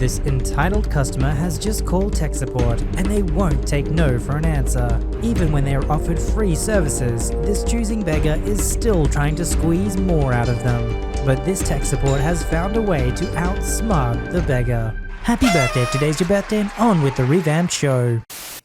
This entitled customer has just called tech support and they won't take no for an answer. Even when they are offered free services, this choosing beggar is still trying to squeeze more out of them. But this tech support has found a way to outsmart the beggar. Happy birthday if today's your birthday, and on with the revamped show.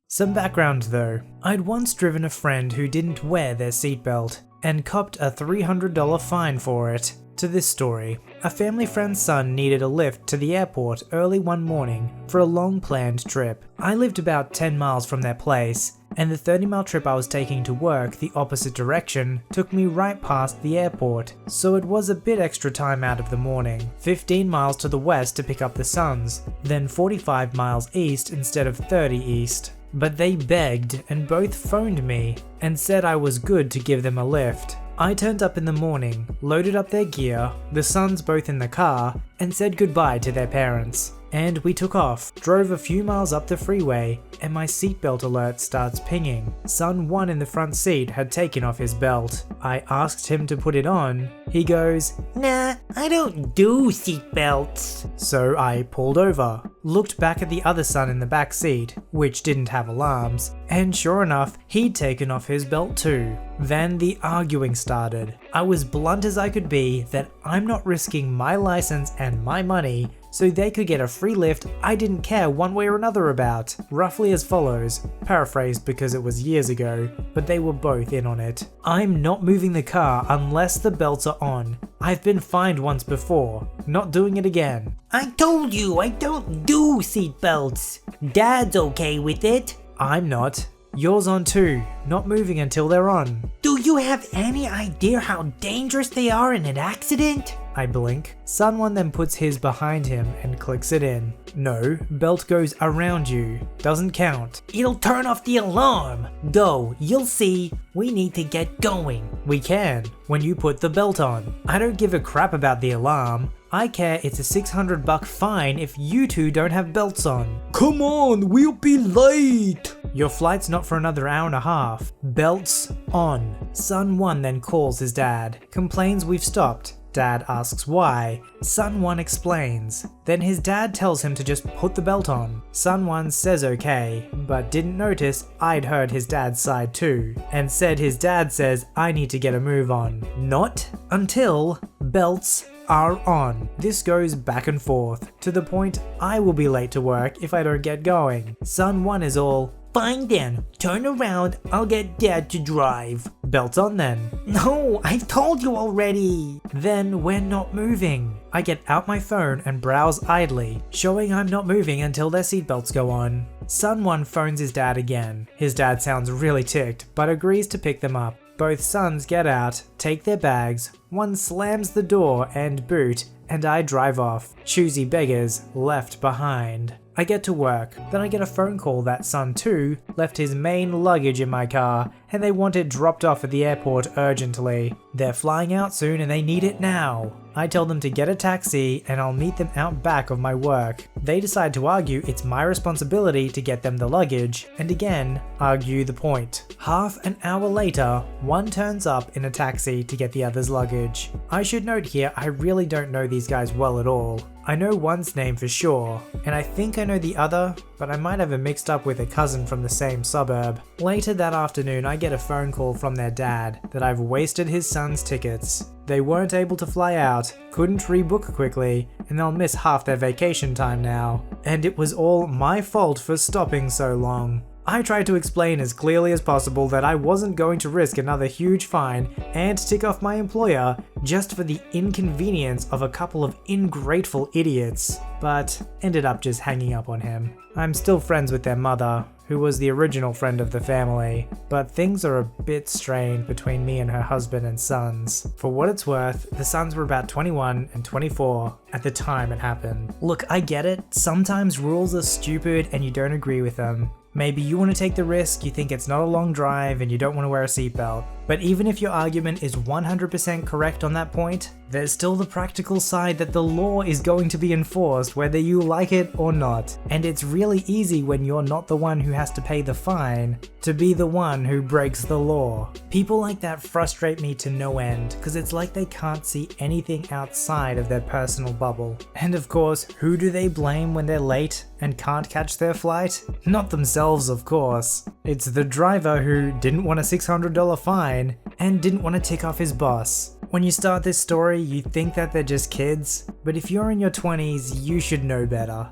Some background though. I'd once driven a friend who didn't wear their seatbelt and copped a $300 fine for it. To this story, a family friend's son needed a lift to the airport early one morning for a long planned trip. I lived about 10 miles from their place, and the 30-mile trip I was taking to work the opposite direction took me right past the airport, so it was a bit extra time out of the morning. 15 miles to the west to pick up the sons, then 45 miles east instead of 30 east. But they begged and both phoned me and said I was good to give them a lift. I turned up in the morning, loaded up their gear, the sons both in the car, and said goodbye to their parents. And we took off, drove a few miles up the freeway, and my seatbelt alert starts pinging. Son 1 in the front seat had taken off his belt. I asked him to put it on. He goes, "Nah, I don't do seatbelts." So I pulled over, looked back at the other son in the back seat, which didn't have alarms, and sure enough, he'd taken off his belt too. Then the arguing started. I was blunt as I could be that I'm not risking my license and my money so they could get a free lift I didn't care one way or another about. Roughly as follows, paraphrased because it was years ago, but they were both in on it. "I'm not moving the car unless the belts are on. I've been fined once before. Not doing it again." "I told you I don't do seatbelts. Dad's okay with it." "I'm not. Yours on too. Not moving until they're on." "Do you have any idea how dangerous they are in an accident?" I blink. Son 1 then puts his behind him and clicks it in. "No, belt goes around you. Doesn't count." "It'll turn off the alarm." "Go, you'll see. We need to get going." "We can, when you put the belt on." "I don't give a crap about the alarm. I care it's a $600 fine if you two don't have belts on." "Come on, we'll be late." "Your flight's not for another hour and a half. Belts on." Son 1 then calls his dad, complains we've stopped. Dad asks why. Son 1 explains. Then his dad tells him to just put the belt on. Son 1 says okay, but didn't notice I'd heard his dad's side too, and said his dad says I need to get a move on. Not until belts are on. This goes back and forth, to the point I will be late to work if I don't get going. Son 1 is all, "Fine then, turn around, I'll get Dad to drive." "Belts on then." "No, I told you already." Then we're not moving. I get out my phone and browse idly, showing I'm not moving until their seatbelts go on. Son 1 phones his dad again. His dad sounds really ticked, but agrees to pick them up. Both sons get out, take their bags, one slams the door and boot, and I drive off. Choosy beggars left behind. I get to work, then I get a phone call that son 2 left his main luggage in my car and they want it dropped off at the airport urgently. They're flying out soon and they need it now. I tell them to get a taxi and I'll meet them out back of my work. They decide to argue it's my responsibility to get them the luggage, and again, argue the point. Half an hour later, one turns up in a taxi to get the other's luggage. I should note here I really don't know these guys well at all. I know one's name for sure, and I think I know the other, but I might have it mixed up with a cousin from the same suburb. Later that afternoon I get a phone call from their dad that I've wasted his son's tickets. They weren't able to fly out, couldn't rebook quickly, and they'll miss half their vacation time now. And it was all my fault for stopping so long. I tried to explain as clearly as possible that I wasn't going to risk another huge fine and tick off my employer just for the inconvenience of a couple of ingrateful idiots, but ended up just hanging up on him. I'm still friends with their mother, who was the original friend of the family, but things are a bit strained between me and her husband and sons. For what it's worth, the sons were about 21 and 24 at the time it happened. Look, I get it, sometimes rules are stupid and you don't agree with them. Maybe you want to take the risk, you think it's not a long drive and you don't want to wear a seatbelt. But even if your argument is 100% correct on that point, there's still the practical side that the law is going to be enforced whether you like it or not. And it's really easy when you're not the one who has to pay the fine to be the one who breaks the law. People like that frustrate me to no end because it's like they can't see anything outside of their personal bubble. And of course, who do they blame when they're late and can't catch their flight? Not themselves, of course. It's the driver who didn't want a $600 fine and didn't want to tick off his boss. When you start this story, you think that they're just kids, but if you're in your 20s, you should know better.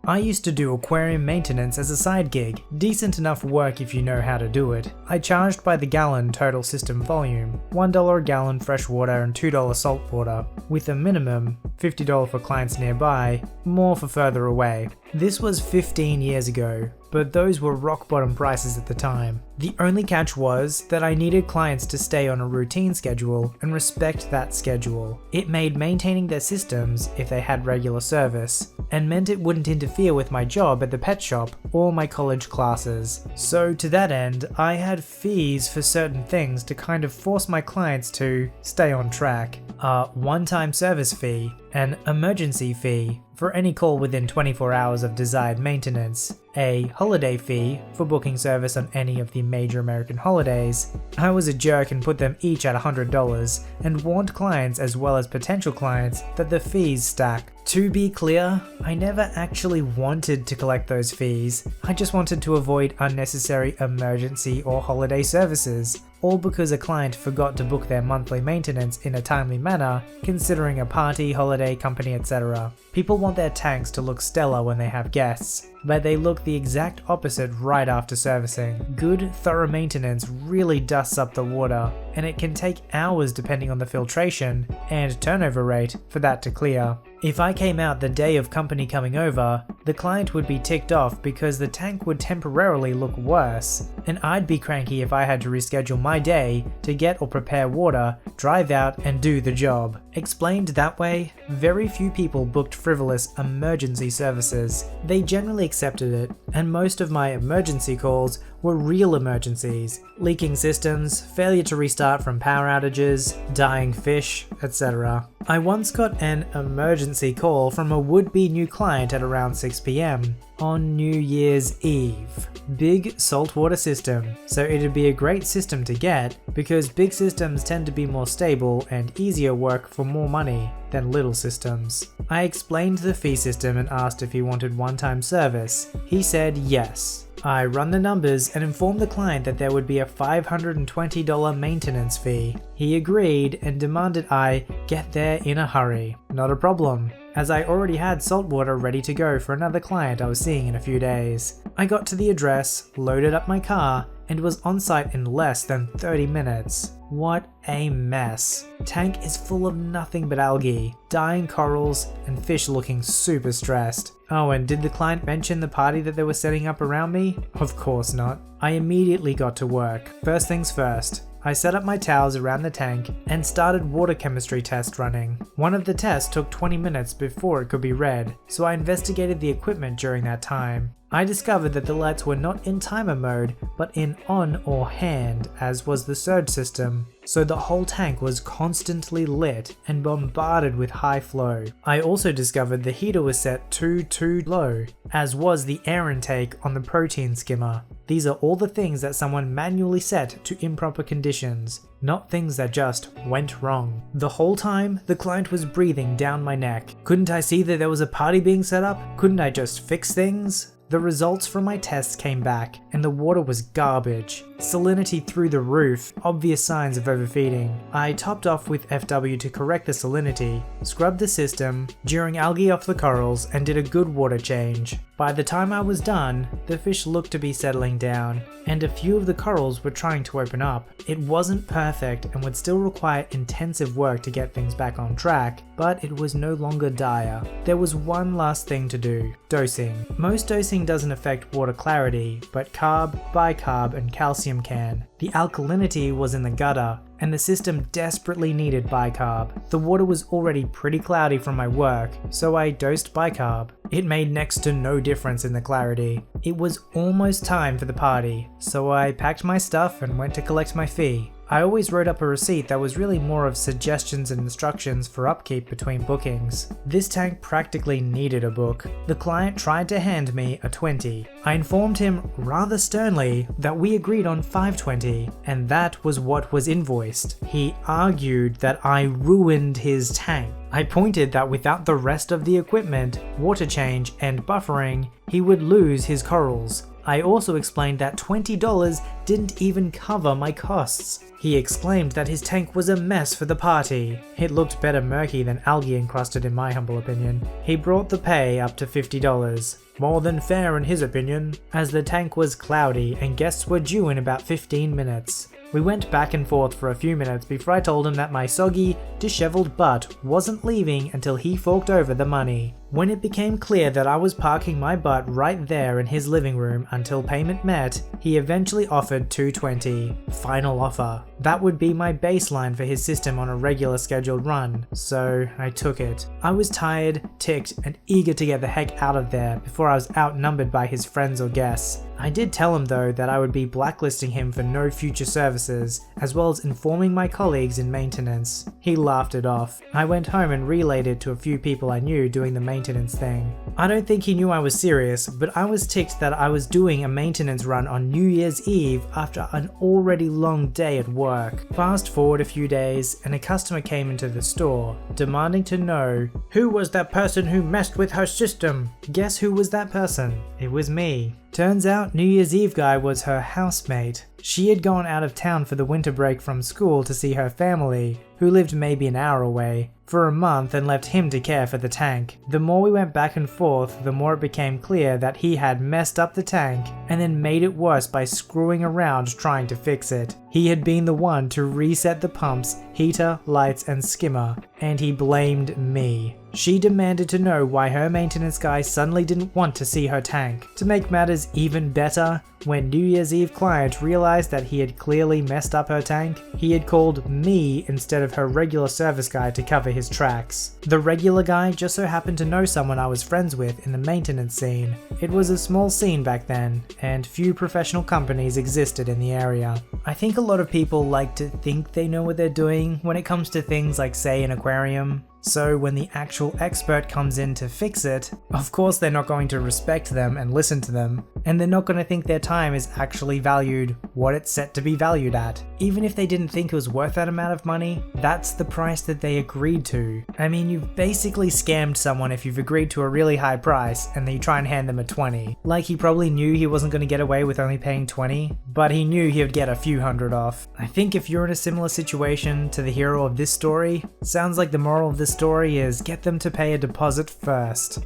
I used to do aquarium maintenance as a side gig, decent enough work if you know how to do it. I charged by the gallon total system volume, $1 a gallon fresh water and $2 salt water, with a minimum $50 for clients nearby, more for further away. This was 15 years ago, but those were rock bottom prices at the time. The only catch was that I needed clients to stay on a routine schedule and respect that schedule. It made maintaining their systems, if they had regular service, and meant it wouldn't interfere with my job at the pet shop or my college classes. So to that end, I had fees for certain things to kind of force my clients to stay on track. A one-time service fee, an emergency fee for any call within 24 hours of desired maintenance, a holiday fee for booking service on any of the major American holidays. I was a jerk and put them each at $100 and warned clients as well as potential clients that the fees stack. To be clear, I never actually wanted to collect those fees, I just wanted to avoid unnecessary emergency or holiday services, all because a client forgot to book their monthly maintenance in a timely manner, considering a party, holiday, company, etc. People want their tanks to look stellar when they have guests, but they look the exact opposite right after servicing. Good, thorough maintenance really dusts up the water, and it can take hours depending on the filtration and turnover rate for that to clear. If I came out the day of company coming over, the client would be ticked off because the tank would temporarily look worse, and I'd be cranky if I had to reschedule my day to get or prepare water, drive out, and do the job. Explained that way, very few people booked frivolous emergency services. They generally accepted it, and most of my emergency calls were real emergencies: leaking systems, failure to restart from power outages, dying fish, etc. I once got an emergency call from a would-be new client at around 6 PM on New Year's Eve. Big saltwater system, so it'd be a great system to get because big systems tend to be more stable and easier work for more money than little systems. I explained the fee system and asked if he wanted one-time service. He said yes. I run the numbers and informed the client that there would be a $520 maintenance fee. He agreed and demanded I get there in a hurry. Not a problem, as I already had salt water ready to go for another client I was seeing in a few days. I got to the address, loaded up my car, and was on site in less than 30 minutes. What a mess. Tank is full of nothing but algae, dying corals, and fish looking super stressed. Oh, and did the client mention the party that they were setting up around me? Of course not. I immediately got to work. First things first, I set up my towels around the tank and started water chemistry test running. One of the tests took 20 minutes before it could be read, so I investigated the equipment during that time. I discovered that the lights were not in timer mode, but in on or hand, as was the surge system, so the whole tank was constantly lit and bombarded with high flow. I also discovered the heater was set too low, as was the air intake on the protein skimmer. These are all the things that someone manually set to improper conditions, not things that just went wrong. The whole time, the client was breathing down my neck. Couldn't I see that there was a party being set up? Couldn't I just fix things? The results from my tests came back, and the water was garbage. Salinity through the roof, obvious signs of overfeeding. I topped off with FW to correct the salinity, scrubbed the system, during algae off the corals, and did a good water change. By the time I was done, the fish looked to be settling down, and a few of the corals were trying to open up. It wasn't perfect and would still require intensive work to get things back on track, but it was no longer dire. There was one last thing to do: dosing. Most dosing doesn't affect water clarity, but carb, bicarb, and calcium can. The alkalinity was in the gutter, and the system desperately needed bicarb. The water was already pretty cloudy from my work, so I dosed bicarb. It made next to no difference in the clarity. It was almost time for the party, so I packed my stuff and went to collect my fee. I always wrote up a receipt that was really more of suggestions and instructions for upkeep between bookings. This tank practically needed a book. The client tried to hand me a 20. I informed him rather sternly that we agreed on 520, and that was what was invoiced. He argued that I ruined his tank. I pointed that without the rest of the equipment, water change, and buffering, he would lose his corals. I also explained that $20 didn't even cover my costs. He exclaimed that his tank was a mess for the party. It looked better murky than algae encrusted in my humble opinion. He brought the pay up to $50. More than fair in his opinion, as the tank was cloudy and guests were due in about 15 minutes. We went back and forth for a few minutes before I told him that my soggy, disheveled butt wasn't leaving until he forked over the money. When it became clear that I was parking my butt right there in his living room until payment met, he eventually offered $220. Final offer. That would be my baseline for his system on a regular scheduled run, so I took it. I was tired, ticked, and eager to get the heck out of there before I was outnumbered by his friends or guests. I did tell him though that I would be blacklisting him for no future services, as well as informing my colleagues in maintenance. He laughed it off. I went home and relayed it to a few people I knew doing the maintenance thing. I don't think he knew I was serious, but I was ticked that I was doing a maintenance run on New Year's Eve after an already long day at work. Fast forward a few days, and a customer came into the store, demanding to know, who was that person who messed with her system? Guess who was that person? It was me. Turns out New Year's Eve guy was her housemate. She had gone out of town for the winter break from school to see her family, who lived maybe an hour away, for a month and left him to care for the tank. The more we went back and forth, the more it became clear that he had messed up the tank and then made it worse by screwing around trying to fix it. He had been the one to reset the pumps, heater, lights, and skimmer, and he blamed me. She demanded to know why her maintenance guy suddenly didn't want to see her tank. To make matters even better, when New Year's Eve client realized that he had clearly messed up her tank, he had called me instead of her regular service guy to cover his tracks. The regular guy just so happened to know someone I was friends with in the maintenance scene. It was a small scene back then, and few professional companies existed in the area. I think a lot of people like to think they know what they're doing when it comes to things like, say, an aquarium. So when the actual expert comes in to fix it, of course they're not going to respect them and listen to them, and they're not going to think their time is actually valued what it's set to be valued at. Even if they didn't think it was worth that amount of money, that's the price that they agreed to. I mean, you've basically scammed someone if you've agreed to a really high price and then you try and hand them a 20. Like, he probably knew he wasn't going to get away with only paying 20, but he knew he would get a few hundred off. I think if you're in a similar situation to the hero of this story, sounds like the moral of this story is get them to pay a deposit first.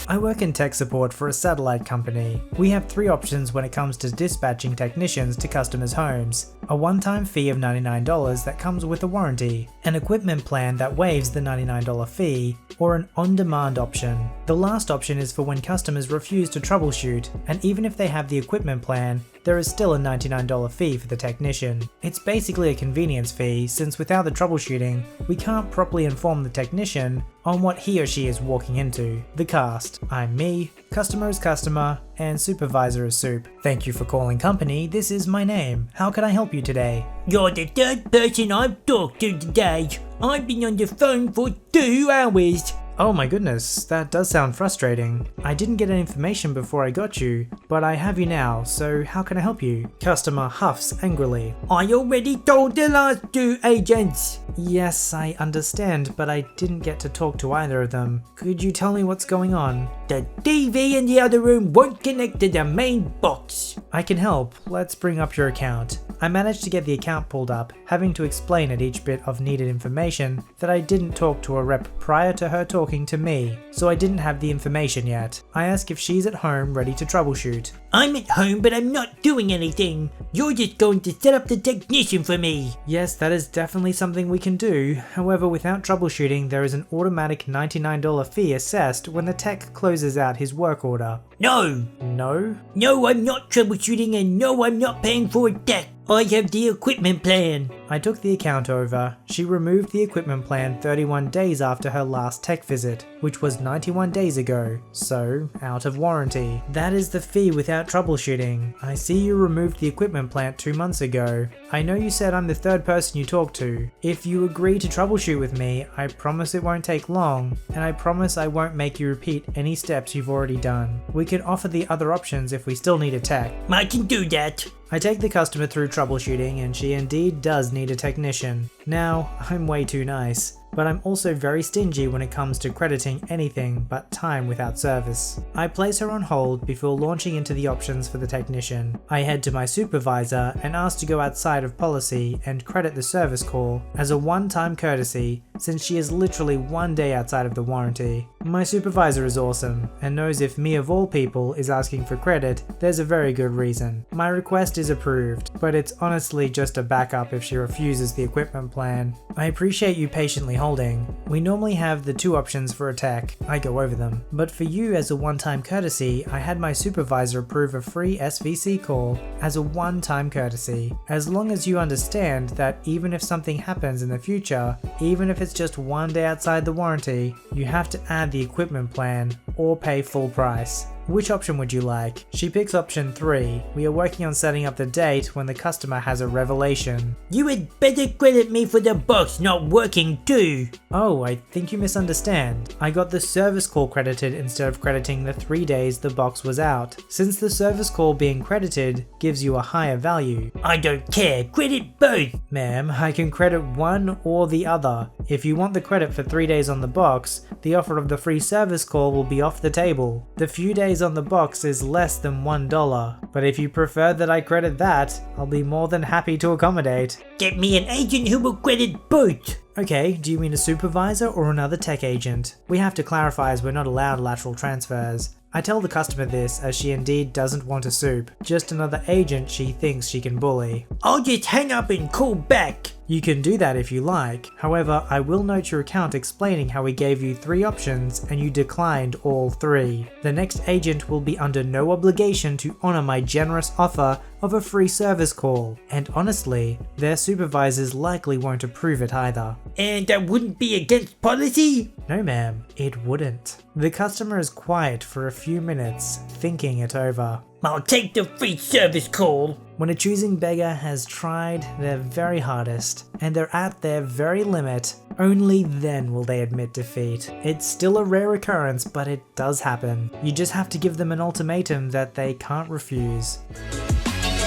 I work in tech support for a satellite company. We have 3 options when it comes to dispatching technicians to customers' homes. A one-time fee of $99 that comes with a warranty, an equipment plan that waives the $99 fee, or an on-demand option. The last option is for when customers refuse to troubleshoot, and even if they have the equipment plan, there is still a $99 fee for the technician. It's basically a convenience fee, since without the troubleshooting, we can't properly inform the technician on what he or she is walking into. The cast. I'm me, customer is customer, and supervisor is soup. Thank you for calling company, this is my name. How can I help you today? You're the third person I've talked to today. I've been on the phone for 2 hours. Oh my goodness, that does sound frustrating. I didn't get any information before I got you, but I have you now, so how can I help you? Customer huffs angrily. I already told the last 2 agents. Yes, I understand, but I didn't get to talk to either of them. Could you tell me what's going on? The TV in the other room won't connect to the main box. I can help. Let's bring up your account. I managed to get the account pulled up, having to explain at each bit of needed information that I didn't talk to a rep prior to her talking to me, so I didn't have the information yet. I ask if she's at home ready to troubleshoot. I'm at home, but I'm not doing anything. You're just going to set up the technician for me. Yes, that is definitely something we can do. However, without troubleshooting, there is an automatic $99 fee assessed when the tech closes out his work order. No. No? No, I'm not troubleshooting, and no, I'm not paying for a tech. I have the equipment plan. I took the account over. She removed the equipment plan 31 days after her last tech visit, which was 91 days ago, so out of warranty. That is the fee without troubleshooting. I see you removed the equipment plan 2 months ago. I know you said I'm the third person you talked to. If you agree to troubleshoot with me, I promise it won't take long, and I promise I won't make you repeat any steps you've already done. We can offer the other options if we still need a tech. I can do that. I take the customer through troubleshooting, and she indeed does need a technician. Now, I'm way too nice, but I'm also very stingy when it comes to crediting anything but time without service. I place her on hold before launching into the options for the technician. I head to my supervisor and ask to go outside of policy and credit the service call as a one-time courtesy, since she is literally 1 day outside of the warranty. My supervisor is awesome and knows if me of all people is asking for credit, there's a very good reason. My request is approved, but it's honestly just a backup if she refuses the equipment plan. I appreciate you patiently holding. We normally have the 2 options for a tech. I go over them. But for you as a one-time courtesy, I had my supervisor approve a free SVC call as a one-time courtesy. As long as you understand that even if something happens in the future, even if it's just 1 day outside the warranty, you have to add the equipment plan or pay full price. Which option would you like? She picks option 3. We are working on setting up the date when the customer has a revelation. You had better credit me for the box not working too. Oh, I think you misunderstand. I got the service call credited instead of crediting the 3 days the box was out, since the service call being credited gives you a higher value. I don't care, credit both. Ma'am, I can credit one or the other. If you want the credit for 3 days on the box, the offer of the free service call will be off the table. The few days on the box is less than $1, but if you prefer that I credit that, I'll be more than happy to accommodate. Get me an agent who will credit both. Okay, do you mean a supervisor or another tech agent? We have to clarify as we're not allowed lateral transfers. I tell the customer this as she indeed doesn't want a soup, just another agent she thinks she can bully. I'll just hang up and call back. You can do that if you like. However, I will note your account explaining how we gave you 3 options and you declined all 3. The next agent will be under no obligation to honor my generous offer of a free service call, and honestly, their supervisors likely won't approve it either. And that wouldn't be against policy? No ma'am, it wouldn't. The customer is quiet for a few minutes, thinking it over. I'll take the free service call. When a choosing beggar has tried their very hardest and they're at their very limit, only then will they admit defeat. It's still a rare occurrence, but it does happen. You just have to give them an ultimatum that they can't refuse.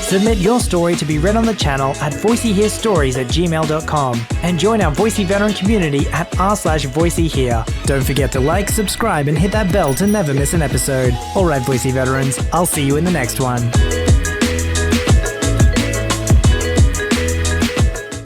Submit your story to be read on the channel at VoiceyHereStories@gmail.com and join our Voicey veteran community at r/VoiceyHere. Don't forget to like, subscribe, and hit that bell to never miss an episode. Alright Voicey veterans, I'll see you in the next one.